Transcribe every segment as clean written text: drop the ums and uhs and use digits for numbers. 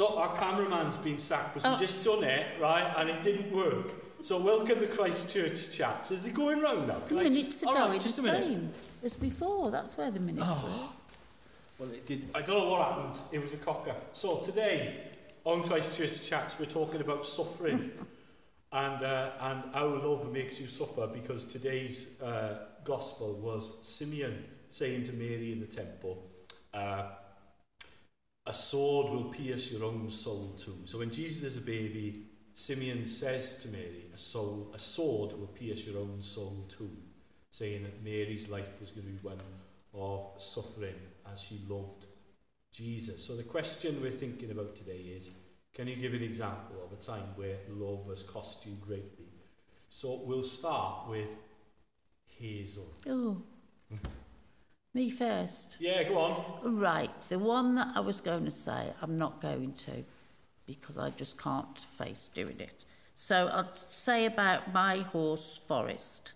So our cameraman's been sacked because we just done it, right, and it didn't work. So welcome to Christchurch Chats. Is it going round now? The minutes are going the same as before. That's where the minutes were. Well, it did. I don't know what happened. It was a cocker. So today on Christchurch Chats, we're talking about suffering and how love makes you suffer, because today's gospel was Simeon saying to Mary in the temple, a sword will pierce your own soul too. So when Jesus is a baby, Simeon says to Mary, a sword will pierce your own soul too, saying that Mary's life was going to be one of suffering as she loved Jesus. So the question we're thinking about today is, can you give an example of a time where love has cost you greatly? So we'll start with Hazel. Oh, me first? Yeah, go on. Right, the one that I was going to say, I'm not going to, because I just can't face doing it. So I'll say about my horse, Forrest.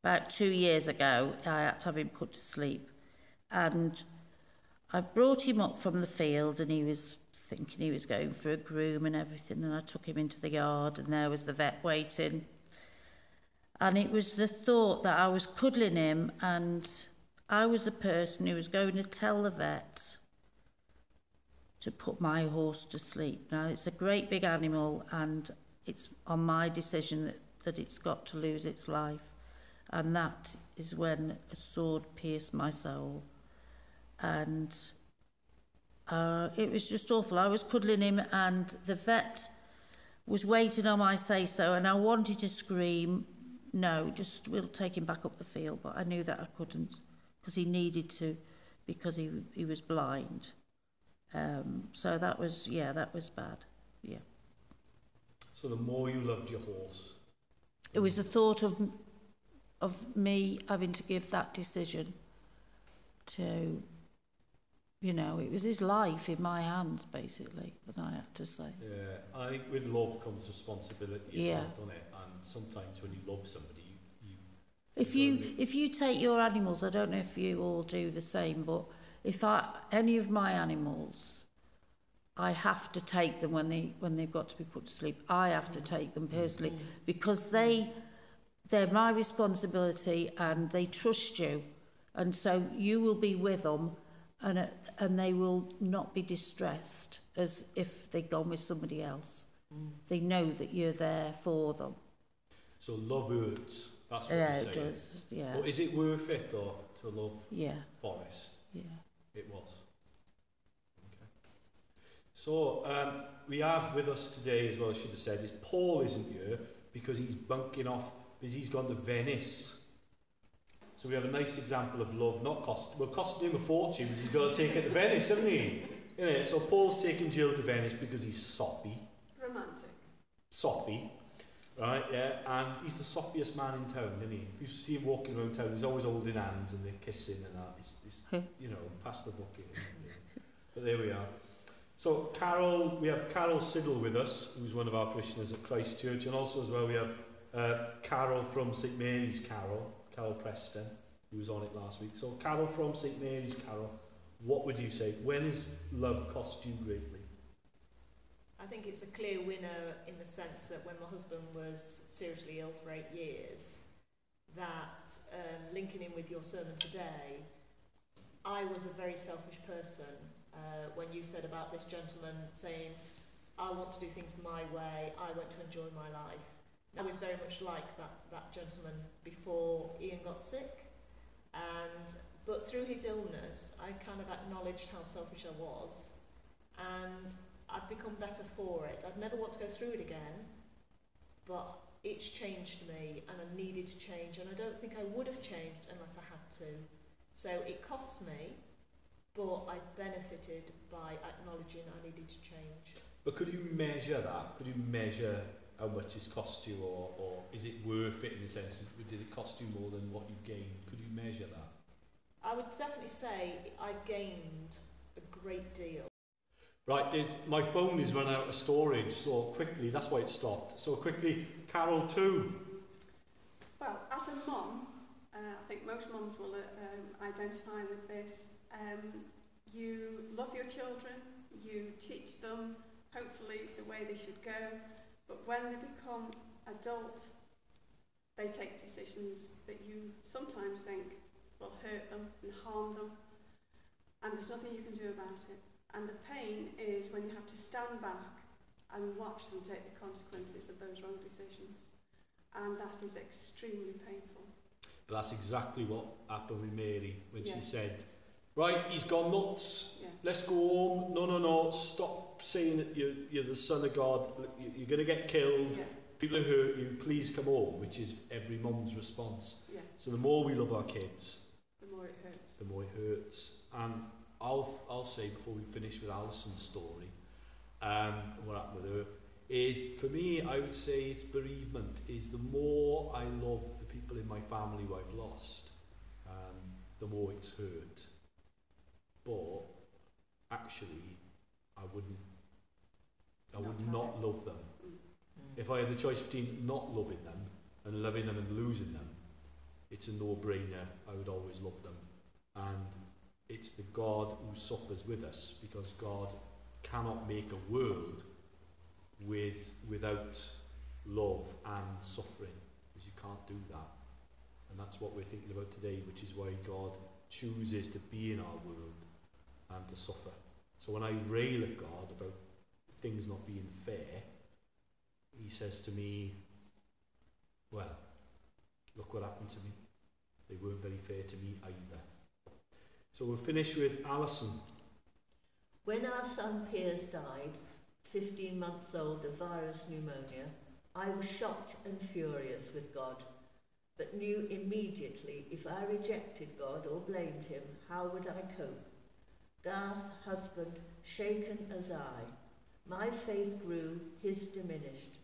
About 2 years ago, I had to have him put to sleep. And I brought him up from the field, and he was thinking he was going for a groom and everything, and I took him into the yard, and there was the vet waiting. And it was the thought that I was cuddling him, and I was the person who was going to tell the vet to put my horse to sleep. Now, it's a great big animal, and it's on my decision that it's got to lose its life. And that is when a sword pierced my soul. And it was just awful. I was cuddling him, and the vet was waiting on my say-so, and I wanted to scream, no, just we'll take him back up the field, but I knew that I couldn't, because he needed to, because he was blind. So that was bad, yeah. So the more you loved your horse? It was the thought of me having to give that decision to, you know, it was his life in my hands, basically, that I had to say. Yeah, I think with love comes responsibility as well, doesn't it? And sometimes when you love somebody, If you take your animals, I don't know if you all do the same, but if any of my animals, I have to take them when they've got to be put to sleep. I have to take them personally, because they're my responsibility, and they trust you, and so you will be with them, and they will not be distressed as if they'd gone with somebody else. They know that you're there for them. So love hurts. That's what you're saying. It does, yeah. But is it worth it, though, to love Forrest? Yeah. It was. Okay. So we have with us today, as well, I should have said, is Paul isn't here because he's bunking off, because he's gone to Venice. So we have a nice example of love not costing him a fortune, because he's got to take it to Venice, hasn't he? Isn't it? So Paul's taking Jill to Venice because he's soppy. Romantic. Soppy. Right, yeah, and he's the soppiest man in town, isn't he? If you see him walking around town, he's always holding hands and they're kissing and that. It's you know, past the bucket. But there we are. So we have Carol Siddle with us, who's one of our parishioners at Christchurch, and also as well we have Carol from St Mary's, Carol Preston, who was on it last week. So Carol from St Mary's, Carol, what would you say? When has love cost you greatly? I think it's a clear winner in the sense that when my husband was seriously ill for 8 years, that linking in with your sermon today, I was a very selfish person. When you said about this gentleman saying, I want to do things my way, I want to enjoy my life. I was very much like that gentleman before Ian got sick. But through his illness, I kind of acknowledged how selfish I was, and I've become better for it. I'd never want to go through it again, but it's changed me, and I needed to change, and I don't think I would have changed unless I had to. So it costs me, but I've benefited by acknowledging I needed to change. But could you measure that? Could you measure how much it's cost you, or is it worth it in the sense, did it cost you more than what you've gained? Could you measure that? I would definitely say I've gained a great deal. Right, my phone is run out of storage, so quickly, that's why it stopped. So quickly, Carol too. Well, as a mum, I think most mums will identify with this. You love your children, you teach them hopefully the way they should go. But when they become adult, they take decisions that you sometimes think will hurt them and harm them, and there's nothing you can do about it. And the pain is when you have to stand back and watch them take the consequences of those wrong decisions, and that is extremely painful. But that's exactly what happened with Mary when Yeah. she said, right, he's gone nuts, Yeah. let's go home, no, stop saying that you're the son of God, you're going to get killed, Yeah. people who hurt you, please come home, which is every mum's response. Yeah. So the more we love our kids, The more it hurts. the more it hurts. And I'll say before we finish with Alison's story, and what happened with her, is for me, I would say it's bereavement, is the more I love the people in my family who I've lost, the more it's hurt. But actually, I would not love them. If I had the choice between not loving them and loving them and losing them, it's a no-brainer. I would always love them. And it's the God who suffers with us, because God cannot make a world without love and suffering, because you can't do that. And that's what we're thinking about today, which is why God chooses to be in our world and to suffer. So when I rail at God about things not being fair, he says to me, well, look what happened to me. They weren't very fair to me either. So we'll finish with Alison. When our son Piers died, 15 months old of virus pneumonia, I was shocked and furious with God, but knew immediately if I rejected God or blamed him, how would I cope? Garth, husband, shaken as I. My faith grew, his diminished.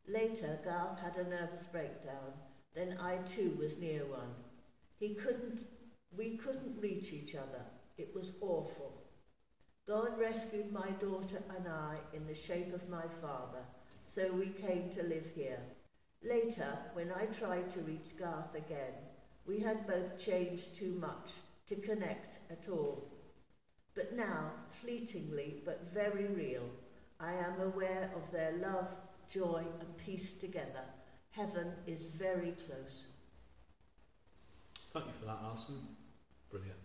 Later, Garth had a nervous breakdown. Then I too was near one. We couldn't reach each other. It was awful. God rescued my daughter and I in the shape of my father, so we came to live here. Later, when I tried to reach Garth again, we had both changed too much to connect at all. But now, fleetingly but very real, I am aware of their love, joy and peace together. Heaven is very close. Thank you for that, Alison. Brilliant.